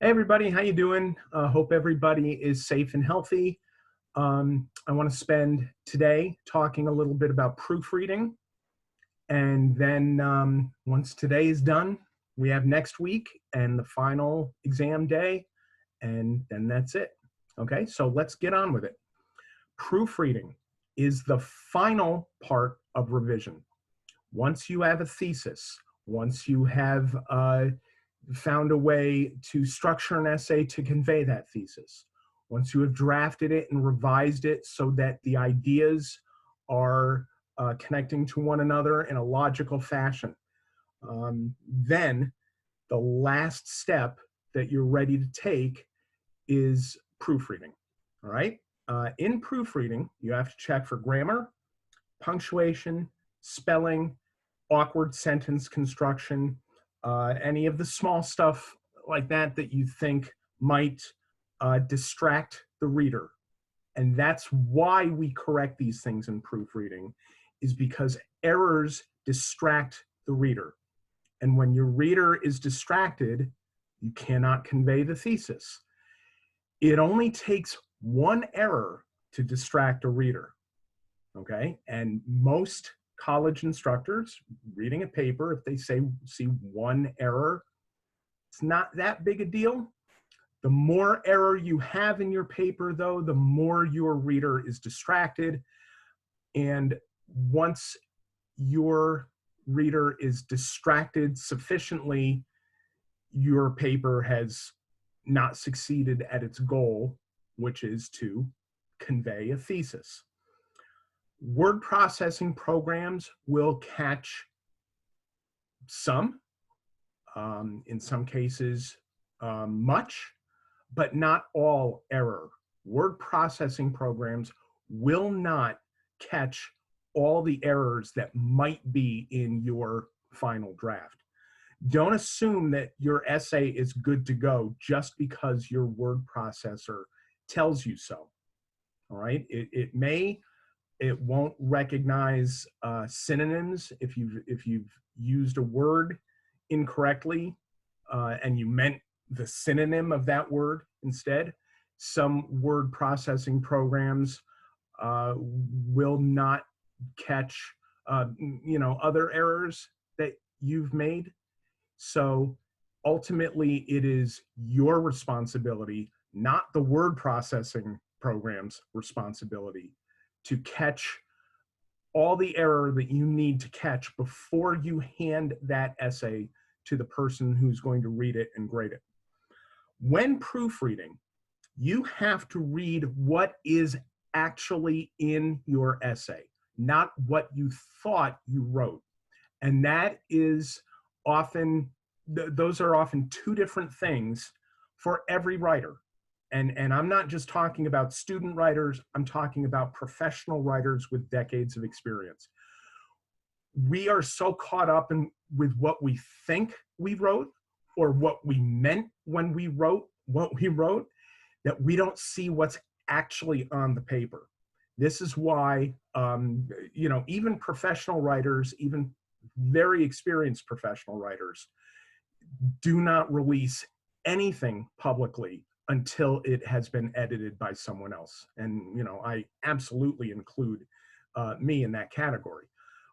Hey everybody, how you doing? Hope everybody is safe and healthy. I want to spend today talking a little bit about proofreading, and then once today is done, we have next week and the final exam day, and then that's it. Okay, so let's get on with it. Proofreading is the final part of revision. Once you have a thesis, once you have found a way to structure an essay to convey that thesis, once you have drafted it and revised it so that the ideas are connecting to one another in a logical fashion, then the last step that you're ready to take is proofreading. All right. In proofreading, you have to check for grammar, punctuation, spelling, awkward sentence construction, any of the small stuff like that that you think might distract the reader. And that's why we correct these things in proofreading, is because errors distract the reader. And when your reader is distracted, you cannot convey the thesis. It only takes one error to distract a reader, okay? And most college instructors reading a paper, if they see one error, it's not that big a deal. The more error you have in your paper, though, the more your reader is distracted. And once your reader is distracted sufficiently, your paper has not succeeded at its goal, which is to convey a thesis. Word processing programs will catch some, in some cases much, but not all error. Word processing programs will not catch all the errors that might be in your final draft. Don't assume that your essay is good to go just because your word processor tells you so. All right, it won't recognize synonyms if you've used a word incorrectly and you meant the synonym of that word instead. Some word processing programs will not catch other errors that you've made. So ultimately, it is your responsibility, not the word processing program's responsibility, to catch all the error that you need to catch before you hand that essay to the person who's going to read it and grade it. When proofreading, you have to read what is actually in your essay, not what you thought you wrote. And that is often, those are often two different things for every writer. And I'm not just talking about student writers, I'm talking about professional writers with decades of experience. We are so caught up with what we think we wrote or what we meant when we wrote what we wrote that we don't see what's actually on the paper. This is why, even professional writers, even very experienced professional writers, do not release anything publicly until it has been edited by someone else. And, I absolutely include me in that category.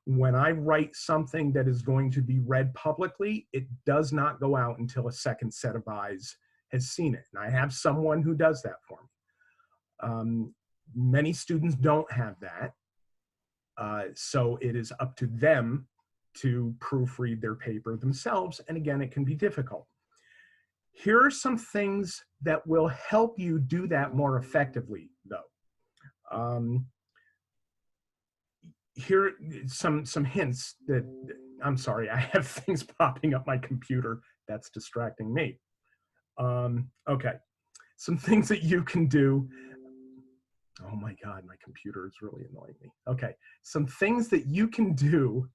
When I write something that is going to be read publicly, it does not go out until a second set of eyes has seen it. And I have someone who does that for me. Many students don't have that. So it is up to them to proofread their paper themselves. And again, it can be difficult. Here are some things that will help you do that more effectively, though. Here are some hints that, I'm sorry, I have things popping up my computer that's distracting me. Okay, some things that you can do. Oh my God, my computer is really annoying me. Okay, some things that you can do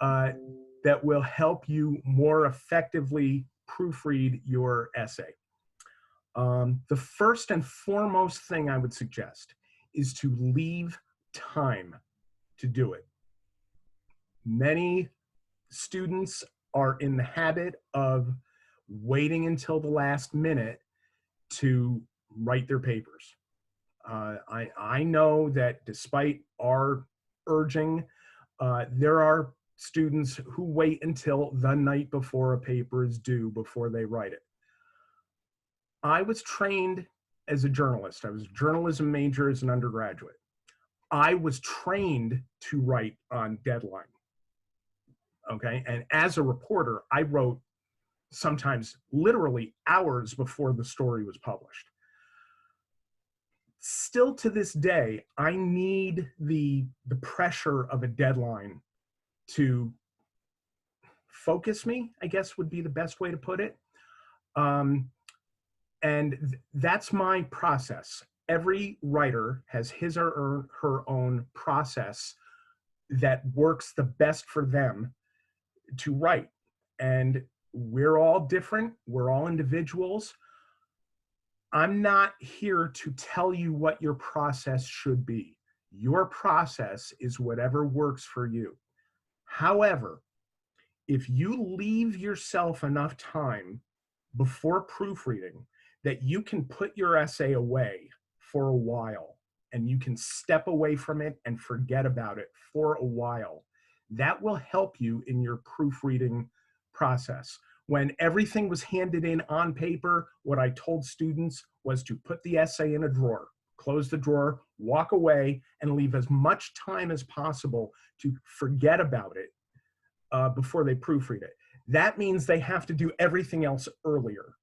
that will help you more effectively proofread your essay. The first and foremost thing I would suggest is to leave time to do it. Many students are in the habit of waiting until the last minute to write their papers. I know that despite our urging, there are students who wait until the night before a paper is due before they write it. I was trained as a journalist. I was a journalism major as an undergraduate. I was trained to write on deadline. Okay. And as a reporter, I wrote sometimes literally hours before the story was published. Still to this day, I need the pressure of a deadline to focus me, I guess would be the best way to put it. And that's my process. Every writer has his or her own process that works the best for them to write. And we're all different. We're all individuals. I'm not here to tell you what your process should be. Your process is whatever works for you. However, if you leave yourself enough time before proofreading that you can put your essay away for a while and you can step away from it and forget about it for a while, that will help you in your proofreading process. When everything was handed in on paper, what I told students was to put the essay in a drawer, close the drawer, walk away, and leave as much time as possible to forget about it before they proofread it. That means they have to do everything else earlier.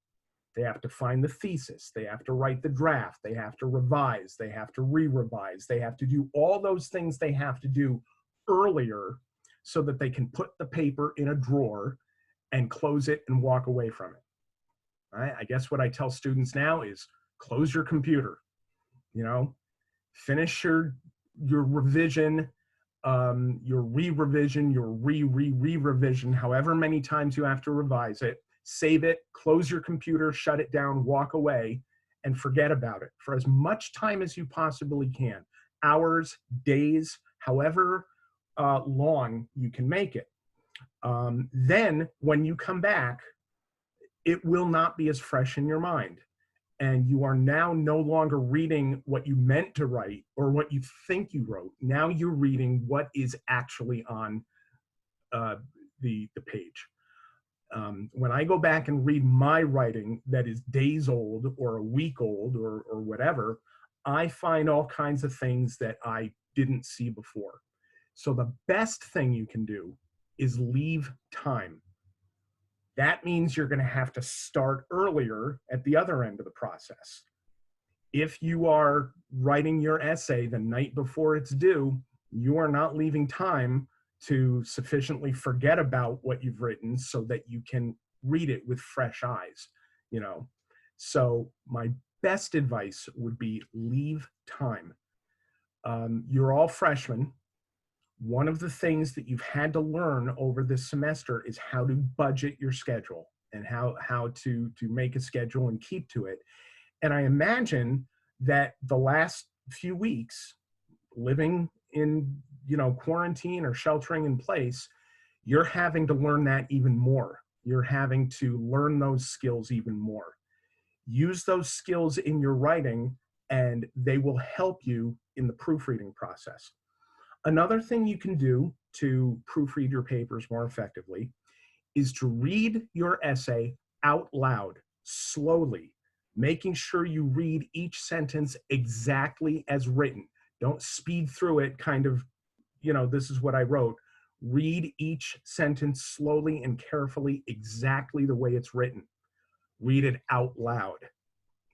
They have to find the thesis, they have to write the draft, they have to revise, they have to re-revise, they have to do all those things they have to do earlier so that they can put the paper in a drawer and close it and walk away from it. All right? I guess what I tell students now is close your computer, you know, finish your revision, your re-revision, your re-revision, however many times you have to revise it, save it, close your computer, shut it down, walk away, and forget about it for as much time as you possibly can. Hours, days, however long you can make it. Then when you come back, it will not be as fresh in your mind. And you are now no longer reading what you meant to write or what you think you wrote. Now you're reading what is actually on the page. When I go back and read my writing that is days old or a week old or whatever, I find all kinds of things that I didn't see before. So the best thing you can do is leave time. That means you're going to have to start earlier at the other end of the process. If you are writing your essay the night before it's due, you are not leaving time to sufficiently forget about what you've written so that you can read it with fresh eyes, you know. So my best advice would be leave time. You're all freshmen. One of the things that you've had to learn over this semester is how to budget your schedule and how to make a schedule and keep to it. And I imagine that the last few weeks living in, you know, quarantine or sheltering in place, you're having to learn that even more. You're having to learn those skills even more. Use those skills in your writing and they will help you in the proofreading process. Another thing you can do to proofread your papers more effectively is to read your essay out loud, slowly, making sure you read each sentence exactly as written. Don't speed through it kind of, you know, this is what I wrote. Read each sentence slowly and carefully exactly the way it's written. Read it out loud.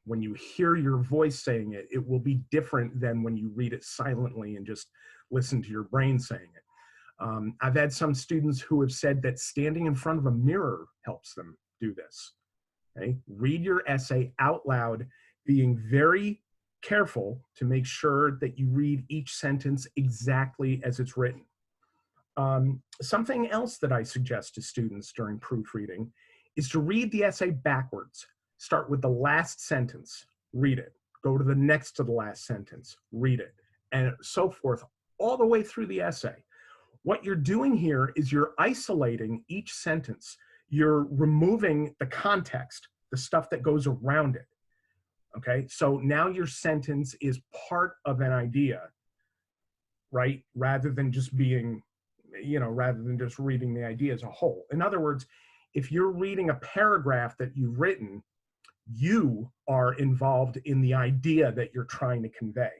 When you hear your voice saying it, it will be different than when you read it silently and just listen to your brain saying it. I've had some students who have said that standing in front of a mirror helps them do this. Okay? Read your essay out loud, being very careful to make sure that you read each sentence exactly as it's written. Something else that I suggest to students during proofreading is to read the essay backwards. Start with the last sentence, read it. Go to the next to the last sentence, read it, and so forth, all the way through the essay. What you're doing here is you're isolating each sentence. You're removing the context, the stuff that goes around it. Okay, so now your sentence is part of an idea, right? Rather than just being, rather than just reading the idea as a whole. In other words, if you're reading a paragraph that you've written, you are involved in the idea that you're trying to convey.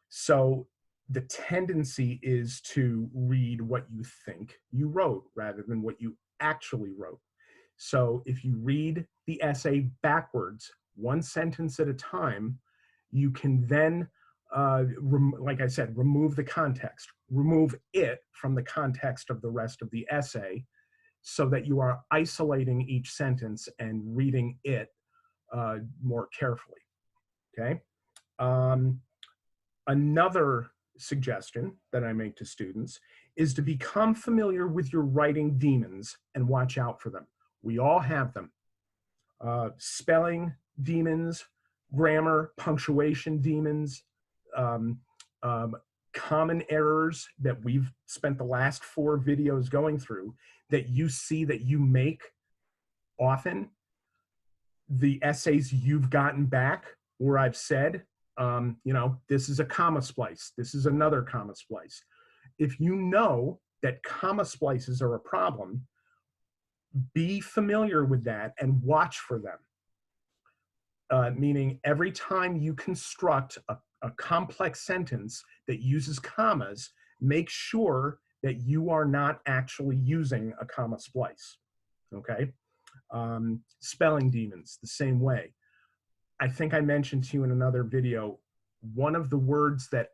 So the tendency is to read what you think you wrote rather than what you actually wrote. So if you read the essay backwards, one sentence at a time, you can then, like I said, remove the context, remove it from the context of the rest of the essay, so that you are isolating each sentence and reading it more carefully, okay? Another suggestion that I make to students is to become familiar with your writing demons and watch out for them. We all have them. Spelling demons, grammar, punctuation demons, common errors that we've spent the last 4 videos going through that you see that you make often. The essays you've gotten back where I've said, this is a comma splice, this is another comma splice. If you know that comma splices are a problem, be familiar with that and watch for them. Meaning every time you construct a complex sentence that uses commas, make sure that you are not actually using a comma splice, okay? Spelling demons, the same way. I think I mentioned to you in another video, one of the words that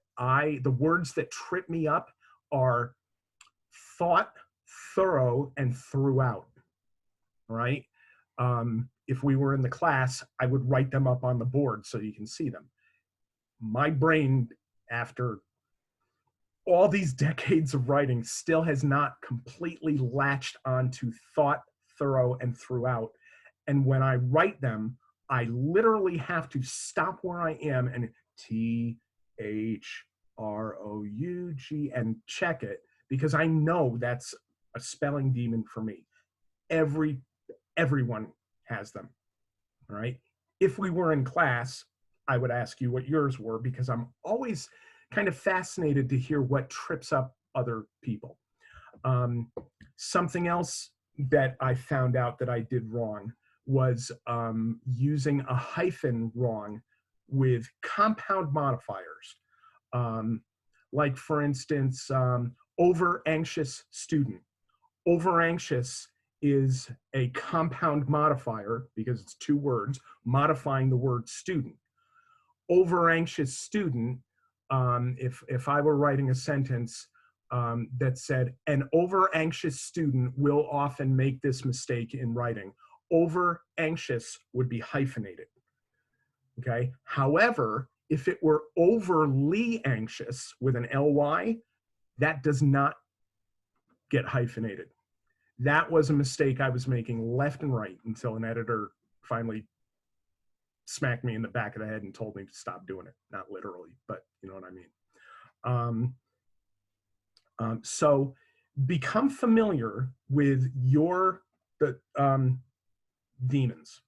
trip me up are thought, thorough, and throughout, right? If we were in the class, I would write them up on the board so you can see them. My brain, after all these decades of writing, still has not completely latched onto thought, thorough, and throughout. And when I write them, I literally have to stop where I am and THROUG and check it, because I know that's a spelling demon for me. Everyone has them, all right? If we were in class, I would ask you what yours were, because I'm always kind of fascinated to hear what trips up other people. Something else that I found out that I did wrong was using a hyphen wrong with compound modifiers. Like for instance, over anxious student. Over anxious is a compound modifier because it's 2 words modifying the word student. Over anxious student, if I were writing a sentence that said, an over anxious student will often make this mistake in writing, over anxious would be hyphenated, okay? However, if it were overly anxious with an ly, that does not get hyphenated. That was a mistake I was making left and right until an editor finally smacked me in the back of the head and told me to stop doing it. Not literally, but you know what I mean. So become familiar with the demons,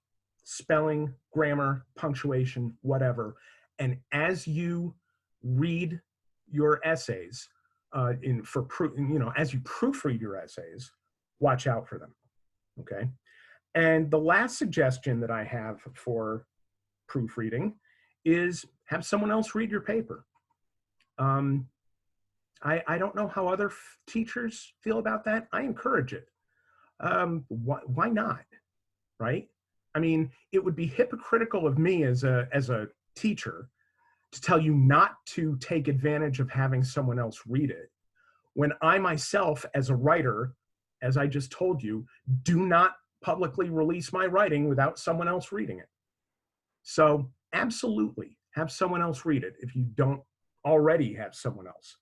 spelling, grammar, punctuation, whatever. And as you read your essays, as you proofread your essays, watch out for them, okay? And the last suggestion that I have for proofreading is have someone else read your paper. I don't know how other teachers feel about that. I encourage it. Why not, right? I mean, it would be hypocritical of me as a teacher to tell you not to take advantage of having someone else read it, when I myself, as a writer, as I just told you, do not publicly release my writing without someone else reading it. So absolutely, have someone else read it if you don't already have someone else.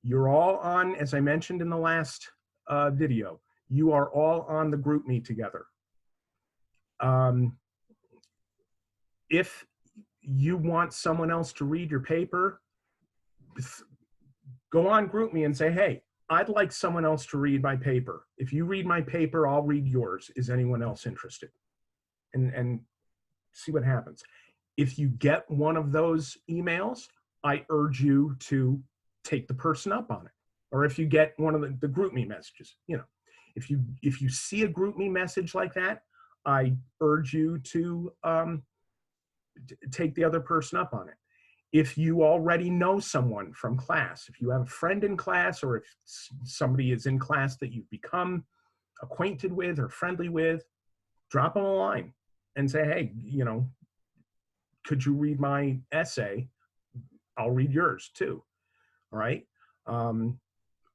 You're all on, as I mentioned in the last video, you are all on the group me together. If you want someone else to read your paper, go on group me and say, hey, I'd like someone else to read my paper. If you read my paper, I'll read yours. Is anyone else interested? And see what happens. If you get one of those emails, I urge you to take the person up on it. Or if you get one of the group me messages, you know, if you see a group me message like that, I urge you to take the other person up on it. If you already know someone from class, if you have a friend in class, or if somebody is in class that you've become acquainted with or friendly with, drop them a line and say, hey, you know, could you read my essay? I'll read yours too. All right.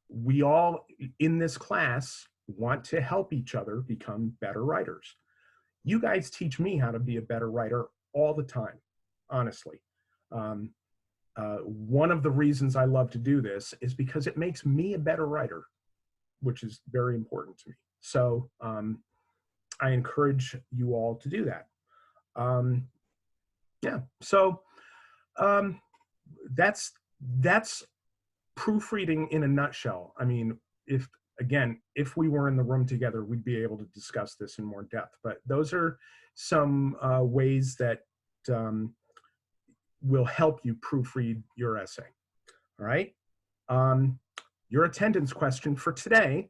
We all in this class want to help each other become better writers. You guys teach me how to be a better writer all the time, honestly. One of the reasons I love to do this is because it makes me a better writer, which is very important to me. So I encourage you all to do that. Yeah, so that's proofreading in a nutshell. I mean, if we were in the room together, we'd be able to discuss this in more depth, but those are some ways that will help you proofread your essay. All right. Your attendance question for today,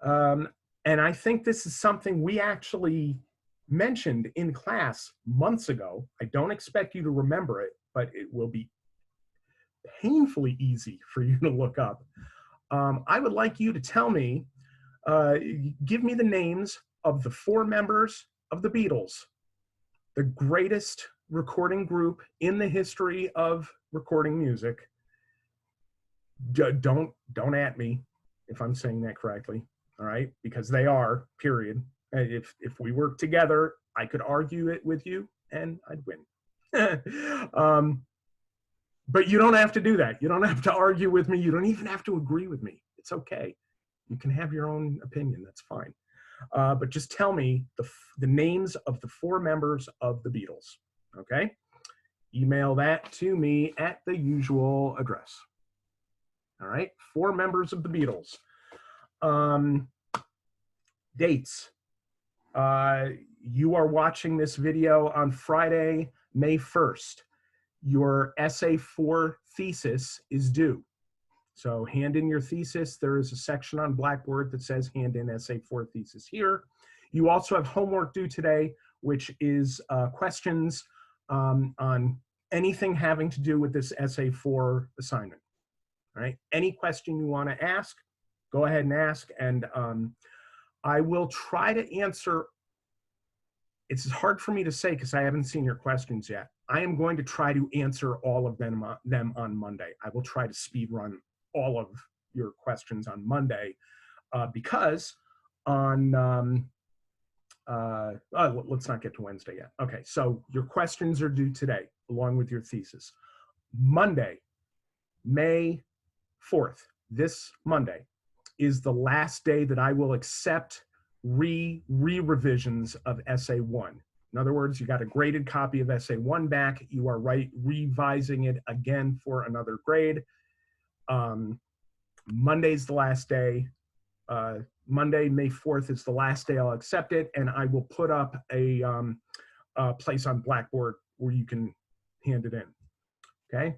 and I think this is something we actually mentioned in class months ago. I don't expect you to remember it, but it will be painfully easy for you to look up. I would like you to tell me, give me the names of the 4 members of the Beatles, the greatest recording group in the history of recording music. Don't at me if I'm saying that correctly, all right? Because they are, period. If we work together, I could argue it with you and I'd win. But you don't have to do that. You don't have to argue with me. You don't even have to agree with me. It's okay. You can have your own opinion. That's fine. But just tell me the names of the 4 members of the Beatles, okay? Email that to me at the usual address. All right, 4 members of the Beatles. Dates. You are watching this video on Friday, May 1st. Your essay 4 thesis is due. So hand in your thesis. There is a section on Blackboard that says hand in essay 4 thesis here. You also have homework due today, which is questions on anything having to do with this essay 4 assignment. All right, any question you want to ask, go ahead and ask, and I will try to answer. It's hard for me to say because I haven't seen your questions yet. I am going to try to answer all of them on Monday. I will try to speed run all of your questions on Monday because on, let's not get to Wednesday yet. Okay, so your questions are due today along with your thesis. Monday, May 4th, this Monday, is the last day that I will accept re-revisions of Essay 1. In other words, you got a graded copy of Essay 1 back. You are revising it again for another grade. Monday's the last day. Monday, May 4th is the last day I'll accept it, and I will put up a place on Blackboard where you can hand it in, okay?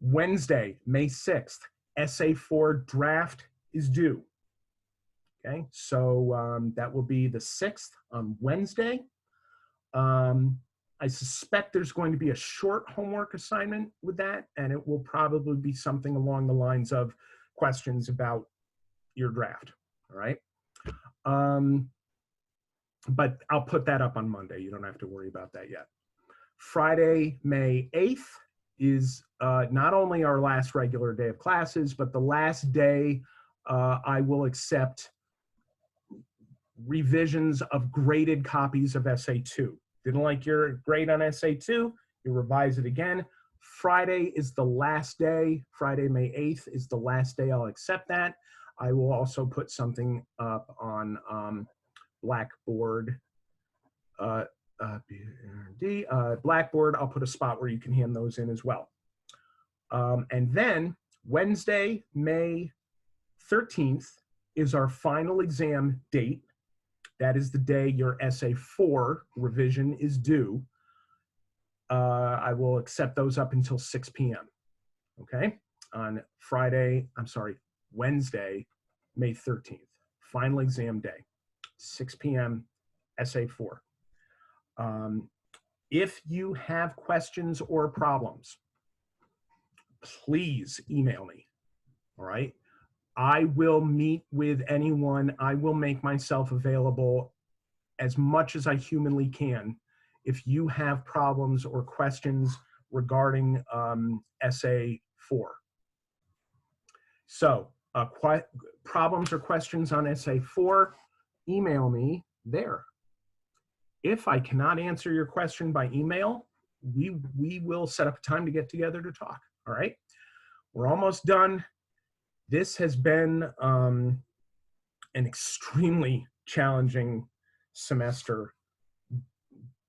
Wednesday, May 6th, Essay 4 draft is due. Okay, so that will be the 6th on Wednesday. I suspect there's going to be a short homework assignment with that, and it will probably be something along the lines of questions about your draft, all right? But I'll put that up on Monday. You don't have to worry about that yet. Friday, May 8th is not only our last regular day of classes, but the last day I will accept revisions of graded copies of Essay 2. Didn't like your grade on Essay 2, you revise it again. Friday is the last day. Friday, May 8th is the last day I'll accept that. I will also put something up on Blackboard. Blackboard, I'll put a spot where you can hand those in as well. And then Wednesday, May 13th is our final exam date. That is the day your essay 4 revision is due. I will accept those up until 6 p.m. Okay? On Wednesday, May 13th. Final exam day, 6 p.m., essay 4. If you have questions or problems, please email me, all right? I will meet with anyone. I will make myself available as much as I humanly can if you have problems or questions regarding essay 4. So problems or questions on essay 4, email me there. If I cannot answer your question by email, we will set up a time to get together to talk, all right? We're almost done. This has been an extremely challenging semester,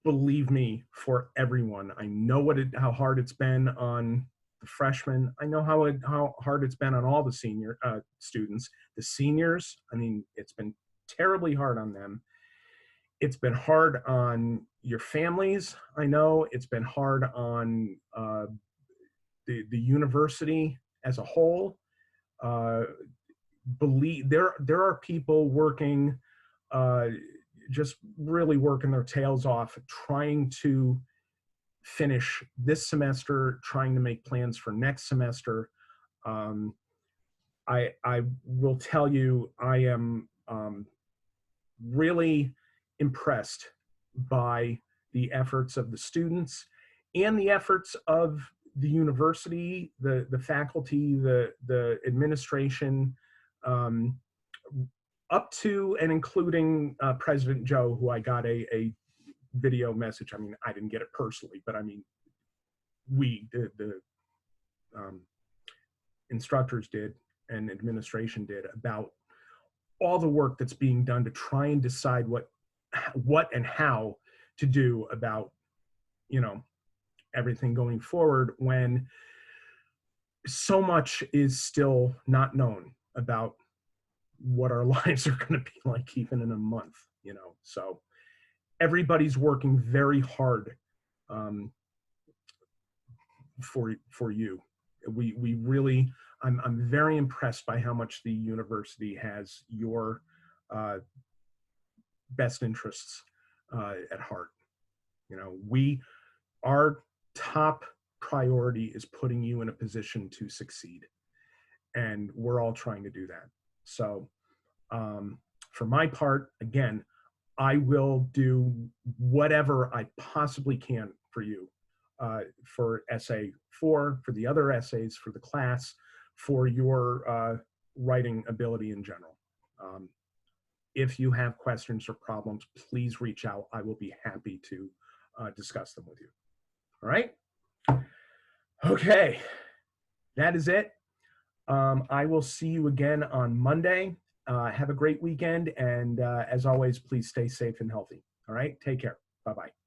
believe me, for everyone. I know how hard it's been on the freshmen. I know how hard it's been on all the senior students. The seniors, I mean, it's been terribly hard on them. It's been hard on your families. I know it's been hard on the university as a whole. There are people working, just really working their tails off, trying to finish this semester, trying to make plans for next semester. I will tell you, I am really impressed by the efforts of the students and the efforts of the university, the faculty, the administration, up to and including President Joe, who I got a video message. I mean, I didn't get it personally, but I mean, the instructors did and administration did, about all the work that's being done to try and decide what and how to do about, you know, everything going forward, when so much is still not known about what our lives are going to be like even in a month, you know. So everybody's working very hard for you. We really, I'm very impressed by how much the university has your best interests at heart. You know, our top priority is putting you in a position to succeed, and we're all trying to do that. So for my part, again, I will do whatever I possibly can for you, for essay 4, for the other essays, for the class, for your writing ability in general. If you have questions or problems, please reach out. I will be happy to discuss them with you. All right? Okay, that is it. I will see you again on Monday. Have a great weekend, and as always, please stay safe and healthy. All right, take care. Bye-bye.